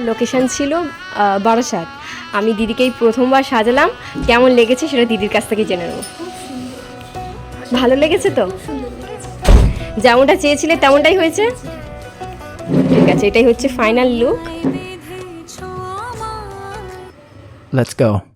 Location ছিল বারাসাত। আমি দিদিকেই প্রথমবার সাজালাম, কেমন লেগেছে সেটা দিদির কাছ থেকে জেনে নেব। ভালো লেগেছে তো? যেমনটা চেয়েছিলে তেমনটাই হয়েছে? ঠিক আছে, এটাই হচ্ছে ফাইনাল লুক। Let's go.